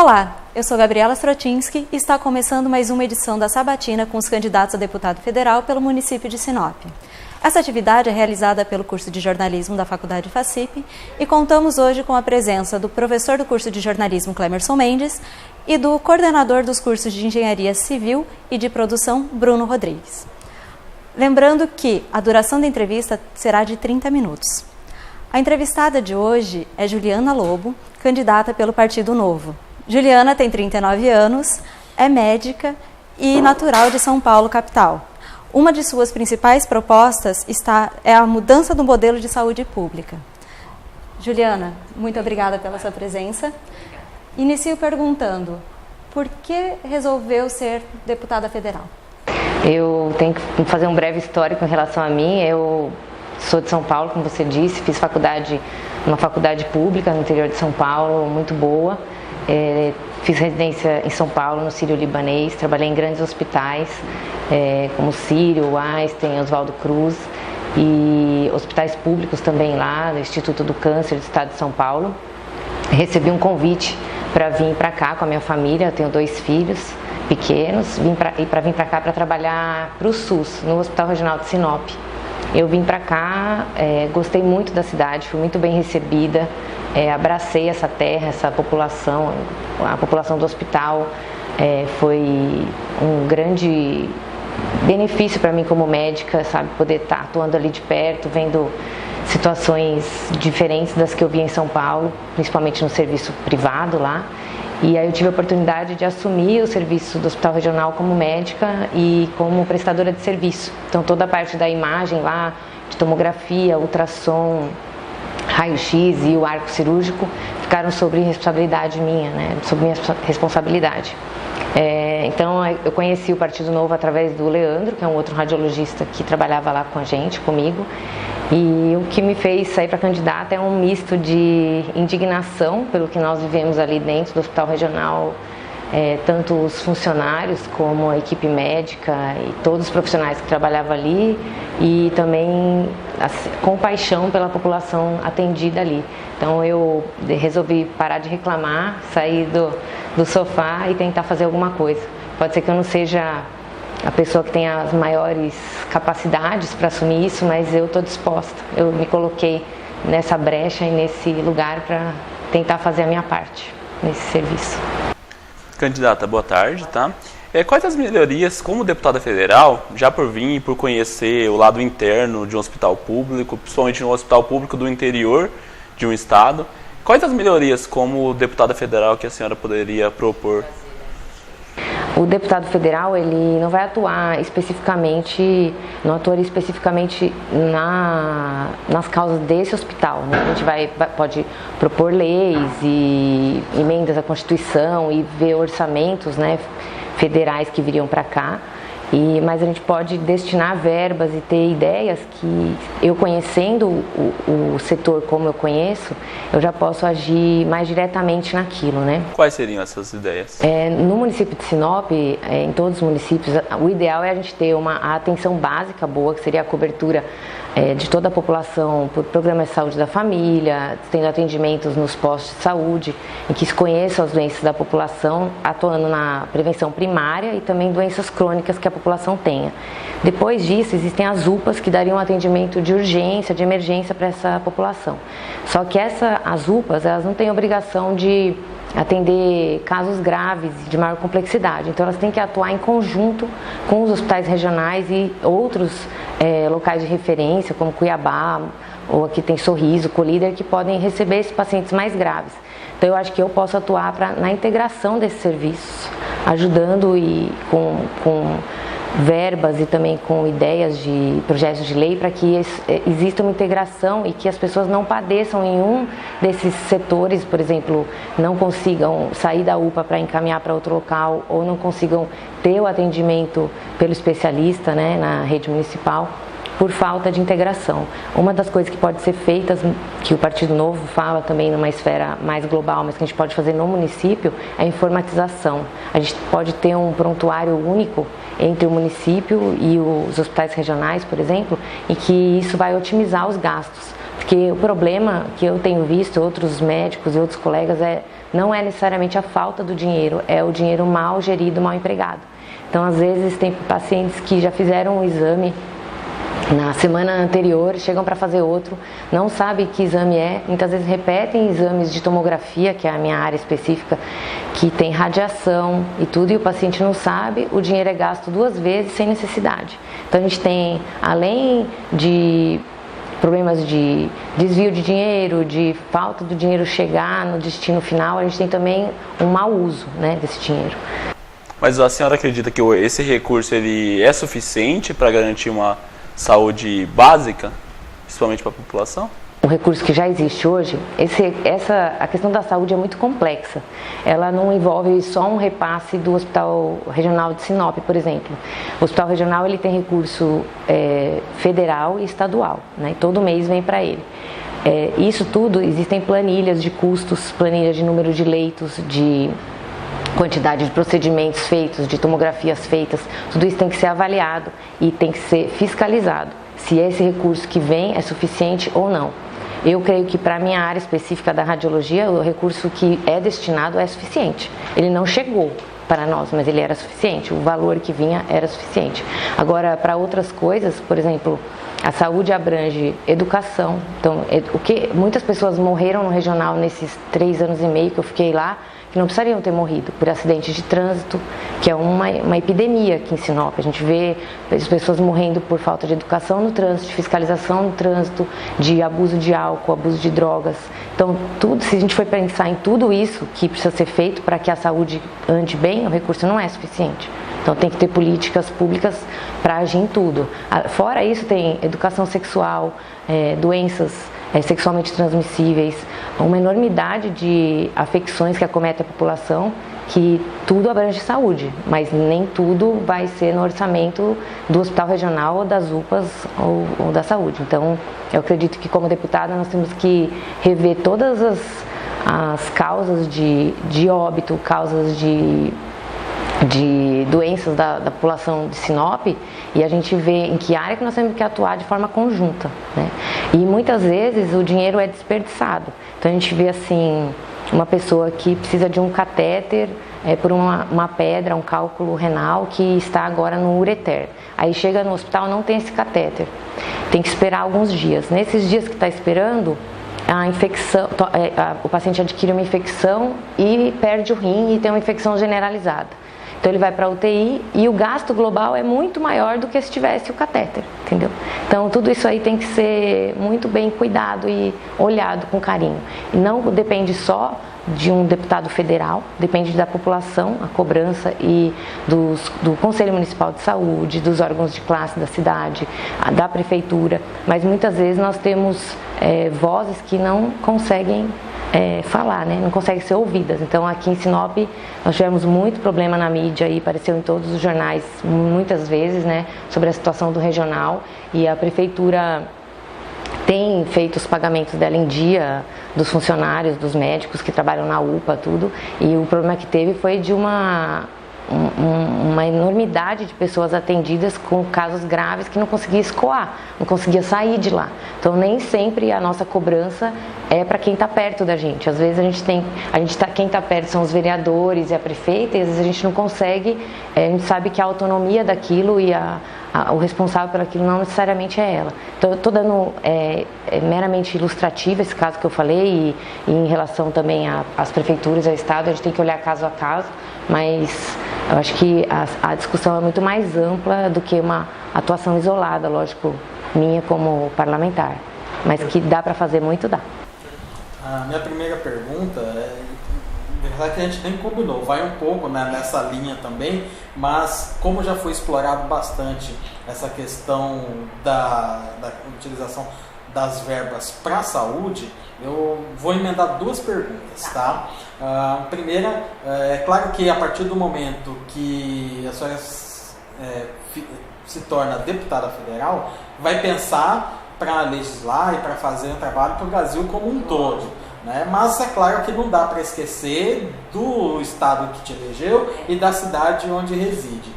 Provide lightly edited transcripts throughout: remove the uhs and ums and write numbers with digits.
Olá, eu sou Gabriela Strotinski e está começando mais uma edição da Sabatina com os candidatos a deputado federal pelo município de Sinop. Essa atividade é realizada pelo curso de jornalismo da Faculdade FACIP e contamos hoje com a presença do professor do curso de jornalismo Clemerson Mendes e do coordenador dos cursos de engenharia civil e de produção Bruno Rodrigues. Lembrando que a duração da entrevista será de 30 minutos. A entrevistada de hoje é Juliana Lobo, candidata pelo Partido Novo. Juliana tem 39 anos, é médica e natural de São Paulo, capital. Uma de suas principais propostas é a mudança do modelo de saúde pública. Juliana, muito obrigada pela sua presença. Inicio perguntando, por que resolveu ser deputada federal? Eu tenho que fazer um breve histórico em relação a mim. Eu sou de São Paulo, como você disse, fiz uma faculdade pública no interior de São Paulo, muito boa. Fiz residência em São Paulo, no Sírio-Libanês, trabalhei em grandes hospitais, como o Sírio, o Einstein, Oswaldo Cruz, e hospitais públicos também lá, no Instituto do Câncer do Estado de São Paulo. Recebi um convite para vir para cá com a minha família, eu tenho 2 filhos pequenos, para vir para cá para trabalhar para o SUS, no Hospital Regional de Sinop. Eu vim para cá, gostei muito da cidade, fui muito bem recebida, abracei essa terra, essa população, a população do hospital. Foi um grande benefício para mim como médica, sabe, poder estar atuando ali de perto, vendo situações diferentes das que eu via em São Paulo, principalmente no serviço privado lá. E aí eu tive a oportunidade de assumir o serviço do Hospital Regional como médica e como prestadora de serviço. Então toda a parte da imagem lá, de tomografia, ultrassom, raio-x e o arco cirúrgico ficaram sob responsabilidade minha, né? Sob minha responsabilidade. Então eu conheci o Partido Novo através do Leandro, que é um outro radiologista que trabalhava lá com a gente, comigo. E o que me fez sair para candidata é um misto de indignação pelo que nós vivemos ali dentro do Hospital Regional, tanto os funcionários como a equipe médica e todos os profissionais que trabalhavam ali, e também compaixão pela população atendida ali. Então eu resolvi parar de reclamar, sair do sofá e tentar fazer alguma coisa. Pode ser que eu não seja a pessoa que tem as maiores capacidades para assumir isso, mas eu estou disposta. Eu me coloquei nessa brecha e nesse lugar para tentar fazer a minha parte nesse serviço. Candidata, boa tarde, tá? Quais as melhorias como deputada federal, já por vir e por conhecer o lado interno de um hospital público, principalmente no hospital público do interior de um estado, quais as melhorias como deputada federal que a senhora poderia propor? O deputado federal, ele não vai atuar especificamente, não atuaria especificamente nas causas desse hospital, né? A gente pode propor leis e emendas à Constituição e ver orçamentos, né, federais que viriam para cá. Mas a gente pode destinar verbas e ter ideias que, eu conhecendo o setor como eu conheço, eu já posso agir mais diretamente naquilo, né? Quais seriam essas ideias? No município de Sinop, em todos os municípios, o ideal é a gente ter a atenção básica boa, que seria a cobertura de toda a população por programas de saúde da família, tendo atendimentos nos postos de saúde, em que se conheçam as doenças da população, atuando na prevenção primária e também doenças crônicas que a população tenha. Depois disso, existem as UPAs que dariam atendimento de urgência, de emergência para essa população. Só que as UPAs, elas não têm obrigação de atender casos graves de maior complexidade. Então elas têm que atuar em conjunto com os hospitais regionais e outros locais de referência, como Cuiabá, ou aqui tem Sorriso, Colíder, que podem receber esses pacientes mais graves. Então eu acho que eu posso atuar na integração desses serviços, ajudando e com verbas e também com ideias de projetos de lei para que exista uma integração e que as pessoas não padeçam em um desses setores, por exemplo, não consigam sair da UPA para encaminhar para outro local ou não consigam ter o atendimento pelo especialista, né, na rede municipal, por falta de integração. Uma das coisas que pode ser feitas, que o Partido Novo fala também numa esfera mais global, mas que a gente pode fazer no município, é a informatização. A gente pode ter um prontuário único entre o município e os hospitais regionais, por exemplo, e que isso vai otimizar os gastos. Porque o problema que eu tenho visto, outros médicos e outros colegas, é não é necessariamente a falta do dinheiro, é o dinheiro mal gerido, mal empregado. Então, às vezes, tem pacientes que já fizeram um exame na semana anterior, chegam para fazer outro, não sabem que exame é, muitas vezes repetem exames de tomografia, que é a minha área específica, que tem radiação e tudo, e o paciente não sabe, o dinheiro é gasto 2 vezes sem necessidade. Então a gente tem, além de problemas de desvio de dinheiro, de falta do dinheiro chegar no destino final, a gente tem também um mau uso, né, desse dinheiro. Mas a senhora acredita que esse recurso ele é suficiente para garantir uma saúde básica, principalmente para a população? O recurso que já existe hoje, a questão da saúde é muito complexa. Ela não envolve só um repasse do Hospital Regional de Sinop, por exemplo. O Hospital Regional ele tem recurso federal e estadual, né? Todo mês vem para ele. Isso tudo, existem planilhas de custos, planilhas de número de leitos, de quantidade de procedimentos feitos, de tomografias feitas, tudo isso tem que ser avaliado e tem que ser fiscalizado, se esse recurso que vem é suficiente ou não. Eu creio que para a minha área específica da radiologia, o recurso que é destinado é suficiente. Ele não chegou para nós, mas ele era suficiente, o valor que vinha era suficiente. Agora, para outras coisas, por exemplo, a saúde abrange educação. Então, muitas pessoas morreram no regional nesses 3 anos e meio que eu fiquei lá, que não precisariam ter morrido por acidentes de trânsito, que é uma epidemia aqui em Sinop. A gente vê as pessoas morrendo por falta de educação no trânsito, de fiscalização no trânsito, de abuso de álcool, abuso de drogas. Então, se a gente for pensar em tudo isso que precisa ser feito para que a saúde ande bem, o recurso não é suficiente. Então, tem que ter políticas públicas para agir em tudo. Fora isso, tem educação sexual, doenças sexualmente transmissíveis, uma enormidade de afecções que acometem a população, que tudo abrange saúde, mas nem tudo vai ser no orçamento do hospital regional ou das UPAs ou da saúde. Então, eu acredito que como deputada nós temos que rever todas as causas de óbito, causas de doenças da população de Sinop, e a gente vê em que área que nós temos que atuar de forma conjunta, né? E muitas vezes o dinheiro é desperdiçado. Então a gente vê assim, uma pessoa que precisa de um catéter por uma pedra, um cálculo renal que está agora no ureter. Aí chega no hospital, não tem esse catéter. Tem que esperar alguns dias. Nesses dias que está esperando, a infecção, o paciente adquire uma infecção e perde o rim e tem uma infecção generalizada. Então ele vai para a UTI e o gasto global é muito maior do que se tivesse o catéter, entendeu? Então tudo isso aí tem que ser muito bem cuidado e olhado com carinho. E não depende só de um deputado federal, depende da população, a cobrança e do Conselho Municipal de Saúde, dos órgãos de classe da cidade, da prefeitura, mas muitas vezes nós temos vozes que não conseguem falar, né? Não conseguem ser ouvidas. Então aqui em Sinop nós tivemos muito problema na mídia e apareceu em todos os jornais muitas vezes, né, sobre a situação do regional, e a prefeitura tem feito os pagamentos dela em dia, dos funcionários, dos médicos que trabalham na UPA, tudo, e o problema que teve foi de uma enormidade de pessoas atendidas com casos graves que não conseguia escoar, não conseguia sair de lá. Então nem sempre a nossa cobrança é para quem está perto da gente. Às vezes quem está perto são os vereadores e a prefeita, e às vezes a gente não consegue, a gente sabe que a autonomia daquilo e o responsável por aquilo não necessariamente é ela. Então eu estou dando meramente ilustrativo esse caso que eu falei, e em relação também às prefeituras, ao Estado, a gente tem que olhar caso a caso, mas eu acho que a discussão é muito mais ampla do que uma atuação isolada, lógico, minha como parlamentar, mas que dá para fazer muito, dá. A minha primeira pergunta na verdade a gente nem combinou, vai um pouco, né, nessa linha também, mas como já foi explorado bastante essa questão da utilização das verbas para a saúde, eu vou emendar 2 perguntas, tá? A primeira, é claro que a partir do momento que a senhora se torna deputada federal, vai pensar para legislar e para fazer um trabalho para o Brasil como um todo, né? Mas é claro que não dá para esquecer do estado que te elegeu e da cidade onde reside.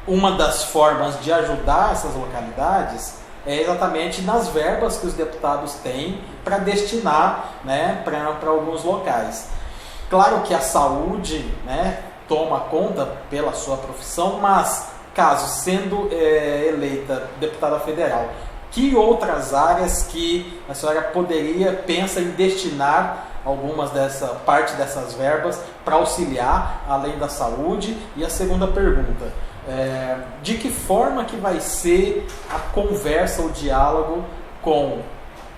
Uma das formas de ajudar essas localidades é exatamente nas verbas que os deputados têm para destinar, né, para alguns locais. Claro que a saúde, né, toma conta pela sua profissão, mas caso sendo eleita deputada federal, que outras áreas que a senhora pensa em destinar parte dessas verbas para auxiliar, além da saúde? E a segunda pergunta, de que forma que vai ser a conversa, o diálogo com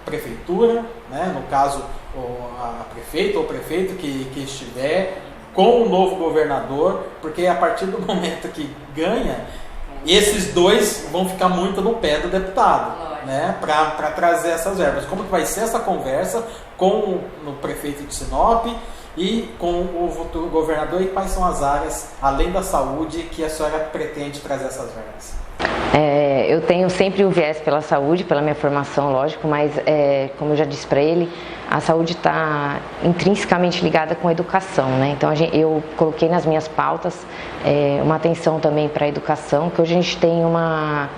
prefeitura, né, no caso a prefeita ou prefeito que estiver, com o novo governador, porque a partir do momento que ganha, esses dois vão ficar muito no pé do deputado, né, para trazer essas verbas. Como que vai ser essa conversa com o prefeito de Sinop e com o futuro governador, e quais são as áreas, além da saúde, que a senhora pretende trazer essas verbas? Eu tenho sempre o viés pela saúde, pela minha formação, lógico, mas como eu já disse para ele, a saúde está intrinsecamente ligada com a educação, né? Então eu coloquei nas minhas pautas uma atenção também para a educação, que hoje a gente tem uma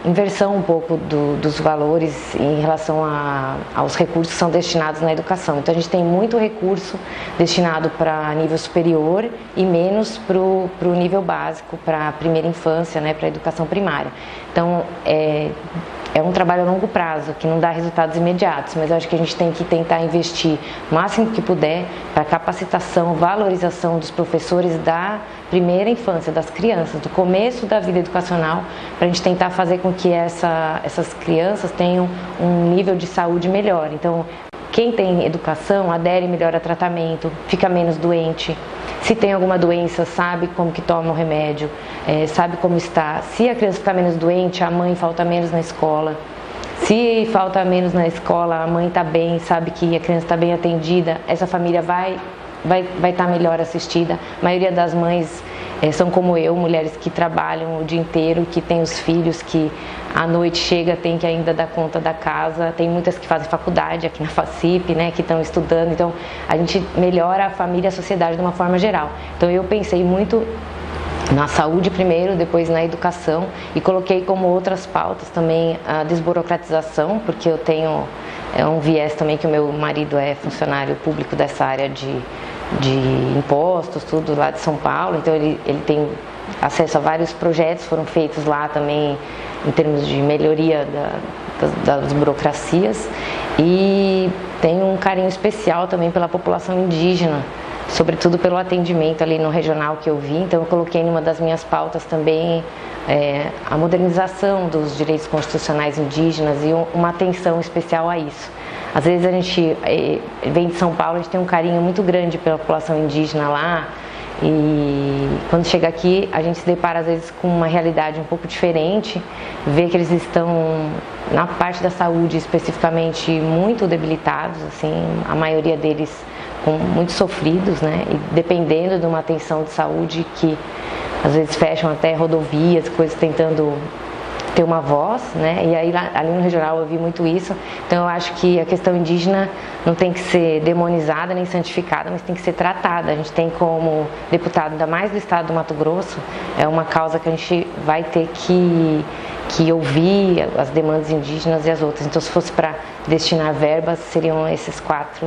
inversão um pouco dos valores em relação aos recursos que são destinados na educação. Então a gente tem muito recurso destinado para nível superior e menos para o nível básico, para a primeira infância, né, para a educação primária. Então é um trabalho a longo prazo, que não dá resultados imediatos, mas eu acho que a gente tem que tentar investir o máximo que puder para capacitação, valorização dos professores da primeira infância, das crianças, do começo da vida educacional, para a gente tentar fazer com que essas crianças tenham um nível de saúde melhor. Então, quem tem educação adere melhor a tratamento, fica menos doente. Se tem alguma doença, sabe como que toma o remédio, sabe como está. Se a criança ficar menos doente, a mãe falta menos na escola. Se falta menos na escola, a mãe está bem, sabe que a criança está bem atendida, essa família vai estar melhor assistida. A maioria das mães são como eu, mulheres que trabalham o dia inteiro, que têm os filhos, que à noite chega, tem que ainda dar conta da casa. Tem muitas que fazem faculdade aqui na FACIP, né, que estão estudando. Então a gente melhora a família e a sociedade de uma forma geral. Então eu pensei muito na saúde primeiro, depois na educação, e coloquei como outras pautas também a desburocratização, porque eu tenho um viés também, que o meu marido é funcionário público dessa área de impostos, tudo lá de São Paulo, então ele tem acesso a vários projetos, foram feitos lá também em termos de melhoria das burocracias, e tenho um carinho especial também pela população indígena, sobretudo pelo atendimento ali no regional que eu vi. Então eu coloquei numa das minhas pautas também a modernização dos direitos constitucionais indígenas e uma atenção especial a isso. Às vezes a gente vem de São Paulo, a gente tem um carinho muito grande pela população indígena lá, e quando chega aqui a gente se depara às vezes com uma realidade um pouco diferente, vê que eles estão na parte da saúde especificamente muito debilitados, assim, a maioria deles muito sofridos, né, e dependendo de uma atenção de saúde que às vezes fecham até rodovias, coisas, tentando ter uma voz, né? E aí ali no regional eu vi muito isso. Então eu acho que a questão indígena não tem que ser demonizada nem santificada, mas tem que ser tratada. A gente tem como deputado, ainda mais do estado do Mato Grosso, é uma causa que a gente vai ter que ouvir as demandas indígenas e as outras. Então se fosse para destinar verbas, seriam esses 4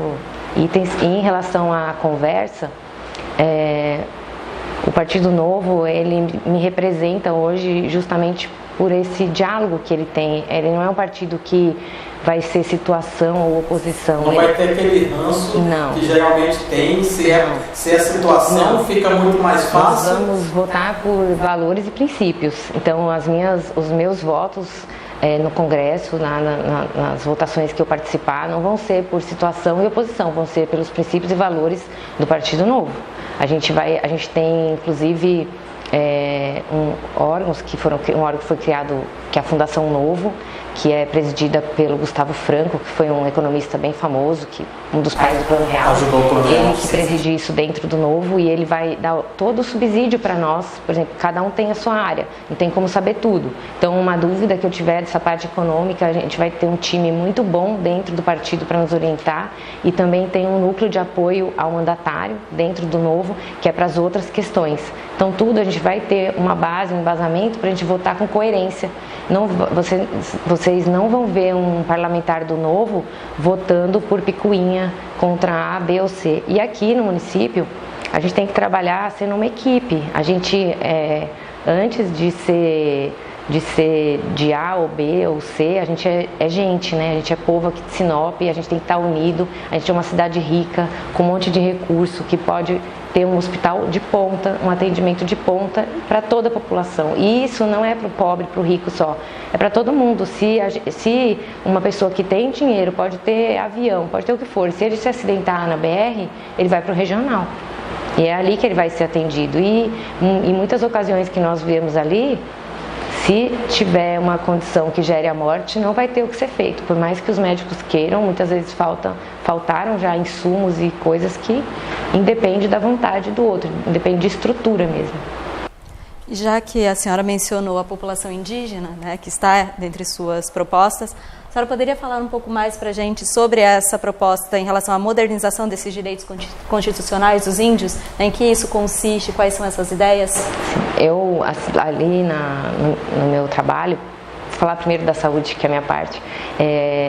itens. E em relação à conversa, o Partido Novo, ele me representa hoje justamente por esse diálogo que ele tem. Ele não é um partido que vai ser situação ou oposição. Não vai ter aquele ranço que geralmente tem, se a situação fica muito mais fácil. Nós vamos votar por valores e princípios. Então os meus votos no Congresso, nas votações que eu participar, não vão ser por situação e oposição, vão ser pelos princípios e valores do Partido Novo. A gente tem órgão que foi criado, que é a Fundação Novo, que é presidida pelo Gustavo Franco, que foi um economista bem famoso, um dos pais do Plano Real. Ajudou o Plano Real. Ele que preside isso dentro do Novo, e ele vai dar todo o subsídio para nós. Por exemplo, cada um tem a sua área, não tem como saber tudo. Então, uma dúvida que eu tiver dessa parte econômica, a gente vai ter um time muito bom dentro do partido para nos orientar, e também tem um núcleo de apoio ao mandatário dentro do Novo, que é para as outras questões. Então, tudo a gente vai ter uma base, um embasamento para a gente votar com coerência. Não, vocês não vão ver um parlamentar do Novo votando por picuinha contra A, B ou C. E aqui no município, a gente tem que trabalhar sendo uma equipe. A gente, antes de ser de A ou B ou C, a gente é gente, né? A gente é povo aqui de Sinop, a gente tem que estar unido. A gente é uma cidade rica, com um monte de recurso, que pode ter um hospital de ponta, um atendimento de ponta para toda a população. E isso não é para o pobre, para o rico só, é para todo mundo. Se uma pessoa que tem dinheiro, pode ter avião, pode ter o que for, se ele se acidentar na BR, ele vai para o regional. E é ali que ele vai ser atendido. E em muitas ocasiões que nós vemos ali, se tiver uma condição que gere a morte, não vai ter o que ser feito. Por mais que os médicos queiram, muitas vezes faltaram já insumos e coisas que independe da vontade do outro, independe de estrutura mesmo. Já que a senhora mencionou a população indígena, né, que está dentre suas propostas, a senhora poderia falar um pouco mais para a gente sobre essa proposta em relação à modernização desses direitos constitucionais dos índios? Em que isso consiste? Quais são essas ideias? Eu, ali no meu trabalho, vou falar primeiro da saúde, que é a minha parte,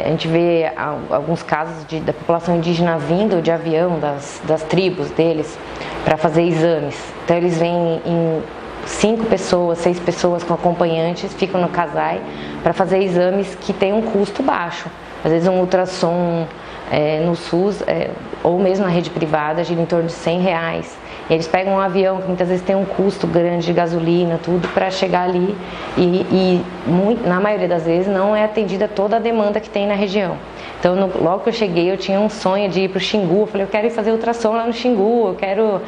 a gente vê alguns casos da população indígena vindo de avião, das tribos deles, para fazer exames. Então eles vêm em 5 pessoas, 6 pessoas com acompanhantes, ficam no casai para fazer exames que têm um custo baixo. Às vezes um ultrassom no SUS ou mesmo na rede privada gira em torno de R$100. E eles pegam um avião que muitas vezes tem um custo grande de gasolina, tudo, para chegar ali e na maioria das vezes não é atendida toda a demanda que tem na região. Então, logo que eu cheguei, eu tinha um sonho de ir para o Xingu. Eu falei, eu quero ir fazer ultrassom lá no Xingu, eu quero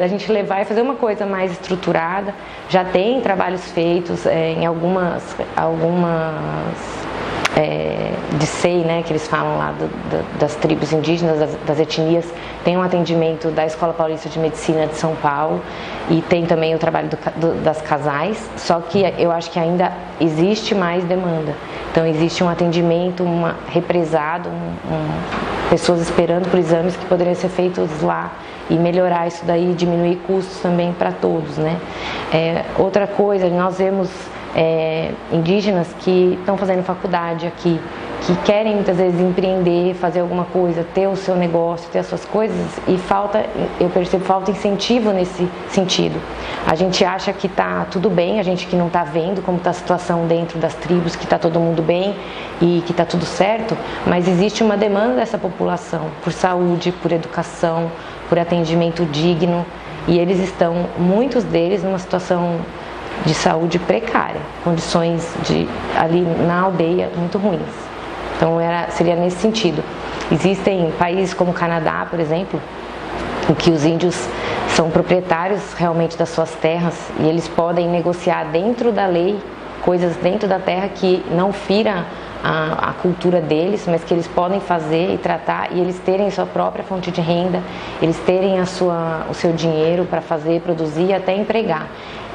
a gente levar e fazer uma coisa mais estruturada. Já tem trabalhos feitos em algumas de SEI, né, que eles falam lá das tribos indígenas, das etnias. Tem um atendimento da Escola Paulista de Medicina de São Paulo e tem também o trabalho das casais, só que eu acho que ainda existe mais demanda. Então existe um atendimento represado, pessoas esperando por exames que poderiam ser feitos lá, e melhorar isso daí, diminuir custos também para todos, né? Outra coisa, nós vemos indígenas que estão fazendo faculdade aqui, que querem muitas vezes empreender, fazer alguma coisa, ter o seu negócio, ter as suas coisas, e eu percebo falta incentivo nesse sentido. A gente acha que está tudo bem, a gente que não está vendo como está a situação dentro das tribos, que está todo mundo bem e que está tudo certo, mas existe uma demanda dessa população por saúde, por educação, por atendimento digno, e eles estão, muitos deles, numa situação de saúde precária, condições ali na aldeia muito ruins. Então seria nesse sentido. Existem países como o Canadá, por exemplo, em que os índios são proprietários realmente das suas terras e eles podem negociar dentro da lei coisas dentro da terra que não fira a cultura deles, mas que eles podem fazer e tratar, e eles terem sua própria fonte de renda, eles terem o seu dinheiro para fazer, produzir e até empregar.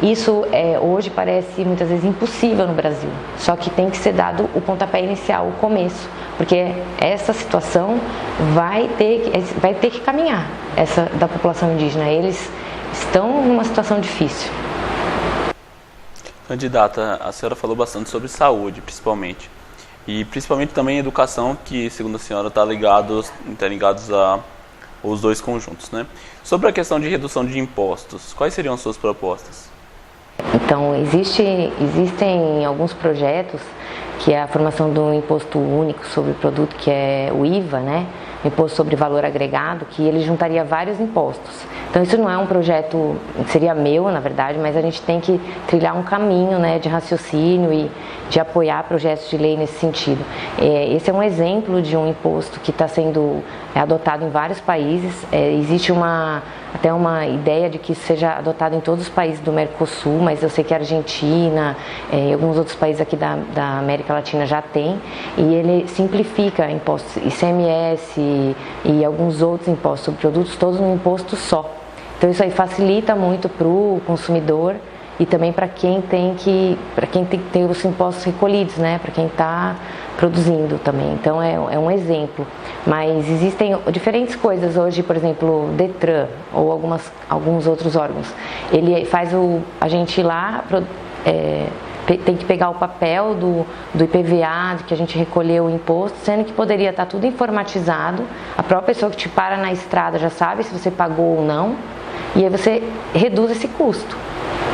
Isso hoje parece muitas vezes impossível no Brasil, só que tem que ser dado o pontapé inicial, o começo, porque essa situação vai ter que caminhar, essa da população indígena. Eles estão numa situação difícil. Candidata, a senhora falou bastante sobre saúde, principalmente. E principalmente também educação, que segundo a senhora está ligados a os dois conjuntos, né? Sobre a questão de redução de impostos, quais seriam as suas propostas? Então, existem alguns projetos, que é a formação do imposto único sobre o produto, que é o IVA, né? Imposto sobre valor agregado, que ele juntaria vários impostos. Então isso não é um projeto, seria meu na verdade, mas a gente tem que trilhar um caminho, né, de raciocínio e de apoiar projetos de lei nesse sentido. Esse é um exemplo de um imposto que está sendo adotado em vários países. Existe até uma ideia de que isso seja adotado em todos os países do Mercosul, mas eu sei que a Argentina e alguns outros países aqui da América Latina já tem, e ele simplifica impostos ICMS e alguns outros impostos sobre produtos, todos num imposto só. Então isso aí facilita muito para o consumidor e também para quem tem que ter os impostos recolhidos, né? Para quem está produzindo também. Então é um exemplo. Mas existem diferentes coisas hoje, por exemplo, Detran ou alguns outros órgãos. Ele faz a gente ir lá, tem que pegar o papel do IPVA, de que a gente recolheu o imposto, sendo que poderia estar tudo informatizado. A própria pessoa que te para na estrada já sabe se você pagou ou não. E aí você reduz esse custo.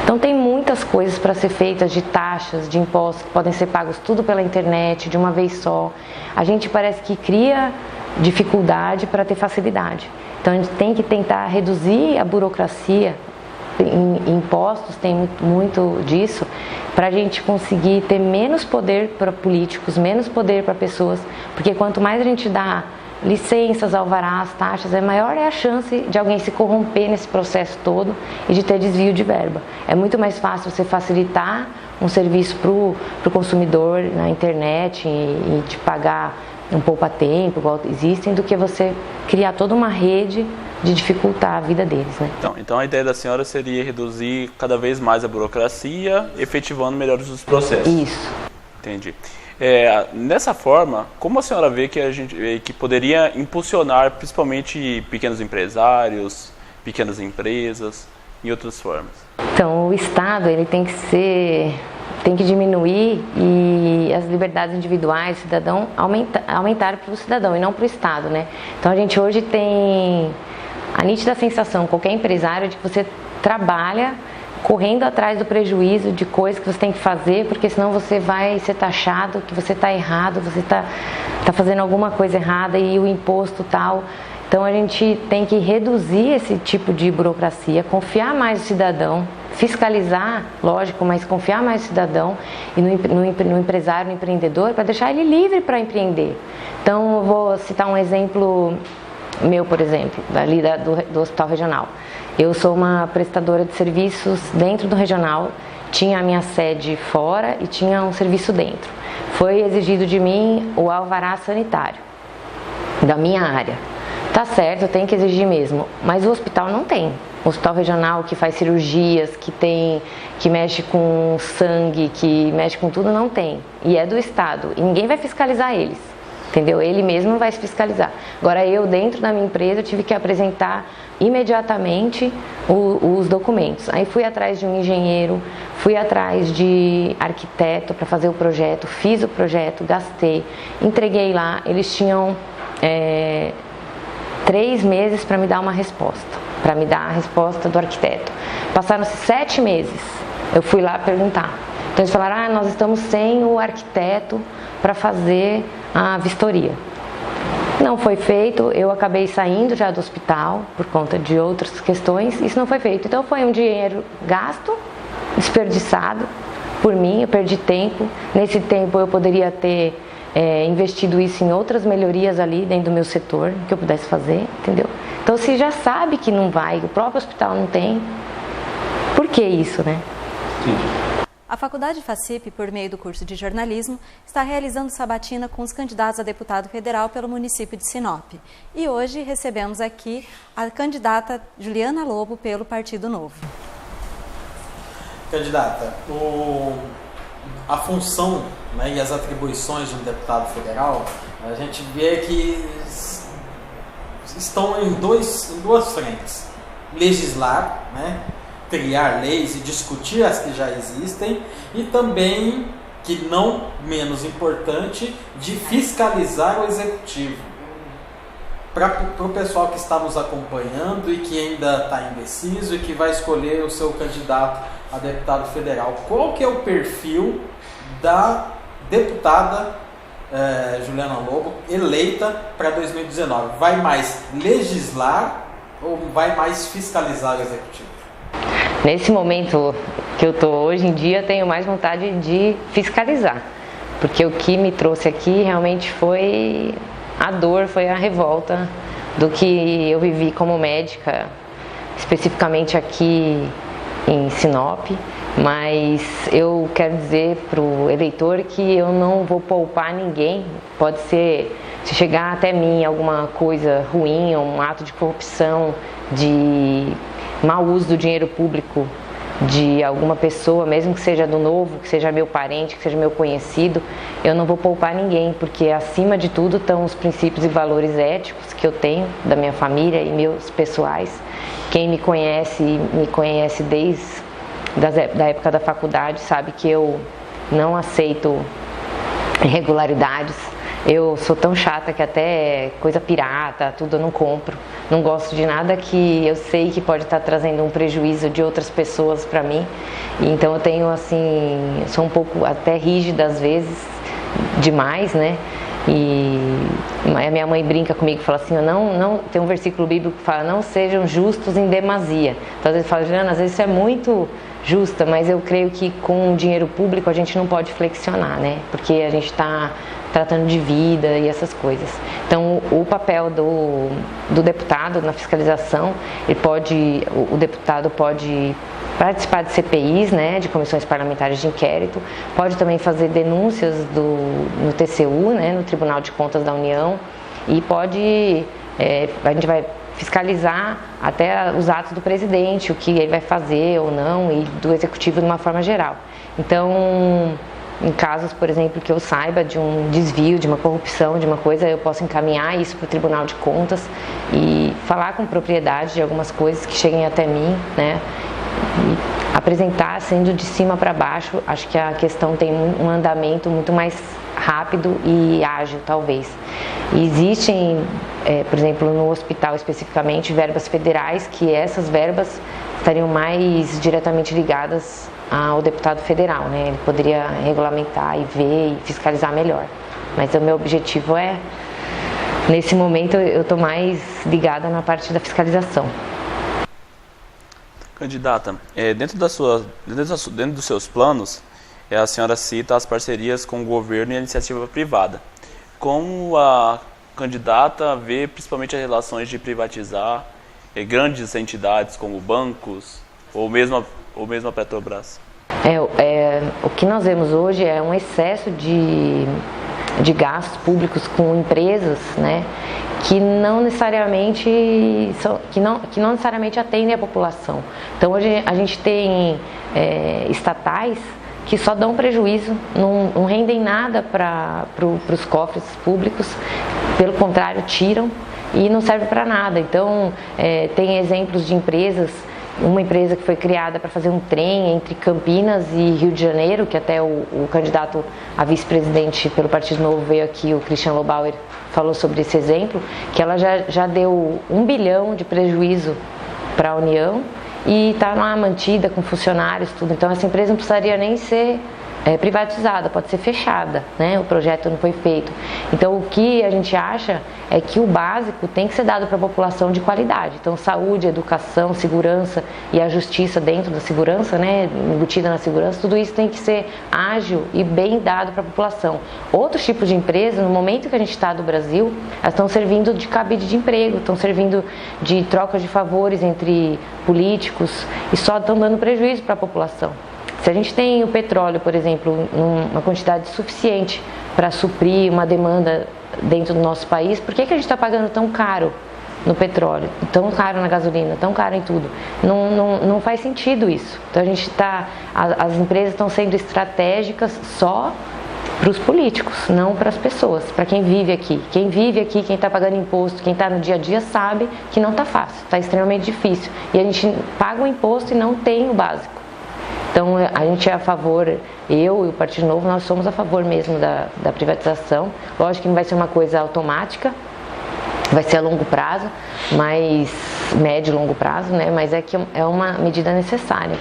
Então tem muitas coisas para ser feitas, de taxas, de impostos que podem ser pagos tudo pela internet, de uma vez só. A gente parece que cria dificuldade para ter facilidade. Então a gente tem que tentar reduzir a burocracia. Em impostos tem muito disso, para a gente conseguir ter menos poder para políticos, menos poder para pessoas, porque quanto mais a gente dá licenças, alvarás, taxas, maior é a chance de alguém se corromper nesse processo todo e de ter desvio de verba. É muito mais fácil você facilitar um serviço para o consumidor na internet e te pagar um poupa-tempo, igual existem, do que você criar toda uma rede de dificultar a vida deles, né? Então a ideia da senhora seria reduzir cada vez mais a burocracia, efetivando melhores os processos. Isso. Entendi. Nessa forma, como a senhora vê que poderia impulsionar principalmente pequenos empresários, pequenas empresas, em outras formas? Então o Estado ele tem que diminuir e as liberdades individuais do cidadão aumentar para o cidadão e não para o Estado, né? Então a gente hoje tem a nítida sensação, qualquer empresário, de que você trabalha correndo atrás do prejuízo de coisas que você tem que fazer, porque senão você vai ser taxado, que você está errado, você está fazendo alguma coisa errada e o imposto tal. Então a gente tem que reduzir esse tipo de burocracia, confiar mais no cidadão, fiscalizar, lógico, mas confiar mais no cidadão e no empresário, no empreendedor, para deixar ele livre para empreender. Então eu vou citar um exemplo meu, por exemplo, ali do Hospital Regional. Eu sou uma prestadora de serviços dentro do regional, tinha a minha sede fora e tinha um serviço dentro. Foi exigido de mim o alvará sanitário da minha área. Tá certo, tem que exigir mesmo, mas o hospital não tem. O hospital regional que faz cirurgias, que mexe com sangue, que mexe com tudo, não tem. E é do Estado, e ninguém vai fiscalizar eles. Entendeu? Ele mesmo vai se fiscalizar. Agora eu, dentro da minha empresa, tive que apresentar imediatamente os documentos. Aí fui atrás de um engenheiro, fui atrás de arquiteto para fazer o projeto, fiz o projeto, gastei, entreguei lá. Eles tinham 3 meses para me dar uma resposta, para me dar a resposta do arquiteto. Passaram-se 7 meses, eu fui lá perguntar. Então eles falaram, nós estamos sem o arquiteto para fazer a vistoria. Não foi feito, eu acabei saindo já do hospital por conta de outras questões, isso não foi feito. Então foi um dinheiro gasto, desperdiçado por mim, eu perdi tempo. Nesse tempo eu poderia ter investido isso em outras melhorias ali dentro do meu setor, que eu pudesse fazer, entendeu? Então se já sabe que não vai, o próprio hospital não tem, por que isso, né? Entendi. A Faculdade FACIP, por meio do curso de jornalismo, está realizando sabatina com os candidatos a deputado federal pelo município de Sinop. E hoje recebemos aqui a candidata Juliana Lobo pelo Partido Novo. Candidata, a função, né, e as atribuições de um deputado federal, a gente vê que estão em duas frentes. Legislar, né? Criar leis e discutir as que já existem, e também, que não menos importante, de fiscalizar o executivo. Para o pessoal que está nos acompanhando e que ainda está indeciso e que vai escolher o seu candidato a deputado federal, qual que é o perfil da deputada Juliana Lobo eleita para 2019? Vai mais legislar ou vai mais fiscalizar o executivo? Nesse momento que eu estou hoje em dia, tenho mais vontade de fiscalizar, porque o que me trouxe aqui realmente foi a dor, foi a revolta do que eu vivi como médica especificamente aqui em Sinop, mas eu quero dizer para o eleitor que eu não vou poupar ninguém. Pode ser, se chegar até mim alguma coisa ruim, um ato de corrupção, de mau uso do dinheiro público de alguma pessoa, mesmo que seja do Novo, que seja meu parente, que seja meu conhecido, eu não vou poupar ninguém, porque acima de tudo estão os princípios e valores éticos que eu tenho da minha família e meus pessoais. Quem me conhece desde da época da faculdade sabe que eu não aceito irregularidades. Eu sou tão chata que até coisa pirata, tudo eu não compro. Não gosto de nada que eu sei que pode estar trazendo um prejuízo de outras pessoas para mim. Então eu tenho assim, sou um pouco até rígida às vezes, demais, né? E a minha mãe brinca comigo e fala assim, não, tem um versículo bíblico que fala, não sejam justos em demasia. Então às vezes fala, Juliana, às vezes isso é muito justa, mas eu creio que com o dinheiro público a gente não pode flexionar, né? Porque a gente está tratando de vida e essas coisas. Então, o papel do deputado na fiscalização, o deputado pode participar de CPIs, né, de comissões parlamentares de inquérito, pode também fazer denúncias no TCU, né, no Tribunal de Contas da União, e a gente vai fiscalizar até os atos do presidente, o que ele vai fazer ou não, e do executivo de uma forma geral. Então, em casos, por exemplo, que eu saiba de um desvio, de uma corrupção, de uma coisa, eu posso encaminhar isso para o Tribunal de Contas e falar com propriedade de algumas coisas que cheguem até mim, né? E apresentar sendo de cima para baixo. Acho que a questão tem um andamento muito mais rápido e ágil, talvez. E existem, por exemplo, no hospital especificamente, verbas federais, que essas verbas estariam mais diretamente ligadas ao deputado federal, né? Ele poderia regulamentar e ver e fiscalizar melhor. Mas o meu objetivo nesse momento, eu estou mais ligada na parte da fiscalização. Candidata, dentro dos seus planos, a senhora cita as parcerias com o governo e a iniciativa privada. Como a candidata vê principalmente as relações de privatizar grandes entidades como bancos ou mesmo a Petrobras? O que nós vemos hoje é um excesso de gastos públicos com empresas, né, que não necessariamente atendem a população. Então hoje a gente tem estatais que só dão prejuízo, não rendem nada para os cofres públicos, pelo contrário, tiram e não serve para nada. Então tem exemplos de empresas, uma empresa que foi criada para fazer um trem entre Campinas e Rio de Janeiro, que até o candidato a vice-presidente pelo Partido Novo veio aqui, o Christian Lobauer, falou sobre esse exemplo, que ela já deu 1 bilhão de prejuízo para a União e está lá mantida com funcionários, tudo. Então essa empresa não precisaria nem ser privatizada, pode ser fechada, né? O projeto não foi feito. Então o que a gente acha é que o básico tem que ser dado para a população de qualidade. Então saúde, educação, segurança e a justiça dentro da segurança, né? Embutida na segurança, tudo isso tem que ser ágil e bem dado para a população. Outros tipos de empresas, no momento que a gente está do Brasil, elas estão servindo de cabide de emprego, estão servindo de troca de favores entre políticos e só estão dando prejuízo para a população. Se a gente tem o petróleo, por exemplo, uma quantidade suficiente para suprir uma demanda dentro do nosso país, por que a gente está pagando tão caro no petróleo, tão caro na gasolina, tão caro em tudo? Não faz sentido isso. Então as empresas estão sendo estratégicas só para os políticos, não para as pessoas, para quem vive aqui. Quem vive aqui, quem está pagando imposto, quem está no dia a dia sabe que não está fácil, está extremamente difícil. E a gente paga o imposto e não tem o básico. Então a gente é a favor, eu e o Partido Novo, nós somos a favor mesmo da privatização. Lógico que não vai ser uma coisa automática, vai ser a longo prazo, mas médio e longo prazo, né? Mas é uma medida necessária.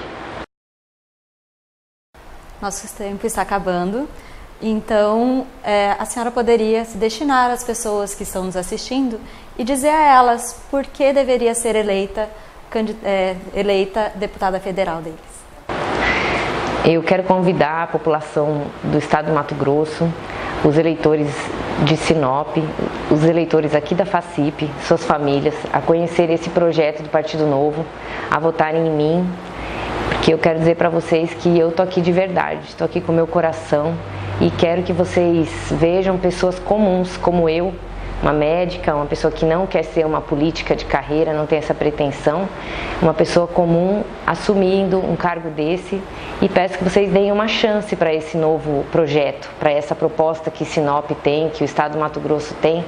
Nosso tempo está acabando, então a senhora poderia se destinar às pessoas que estão nos assistindo e dizer a elas por que deveria ser eleita deputada federal deles. Eu quero convidar a população do estado do Mato Grosso, os eleitores de Sinop, os eleitores aqui da FACIP, suas famílias, a conhecer esse projeto do Partido Novo, a votarem em mim, porque eu quero dizer para vocês que eu tô aqui de verdade, estou aqui com o meu coração e quero que vocês vejam pessoas comuns como eu, uma médica, uma pessoa que não quer ser uma política de carreira, não tem essa pretensão, uma pessoa comum assumindo um cargo desse, e peço que vocês deem uma chance para esse novo projeto, para essa proposta que Sinop tem, que o Estado do Mato Grosso tem,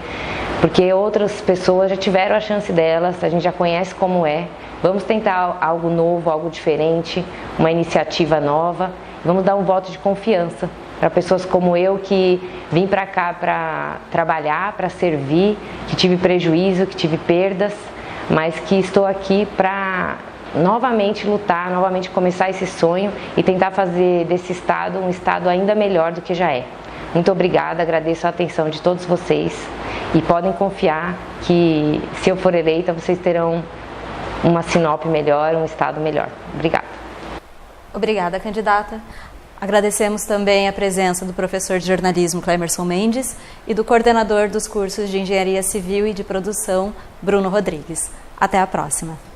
porque outras pessoas já tiveram a chance delas, a gente já conhece como é. Vamos tentar algo novo, algo diferente, uma iniciativa nova, vamos dar um voto de confiança para pessoas como eu, que vim para cá para trabalhar, para servir, que tive prejuízo, que tive perdas, mas que estou aqui para novamente lutar, novamente começar esse sonho e tentar fazer desse estado um estado ainda melhor do que já é. Muito obrigada, agradeço a atenção de todos vocês e podem confiar que, se eu for eleita, vocês terão uma Sinop melhor, um estado melhor. Obrigada. Obrigada, candidata. Agradecemos também a presença do professor de jornalismo Clemerson Mendes e do coordenador dos cursos de Engenharia Civil e de Produção, Bruno Rodrigues. Até a próxima.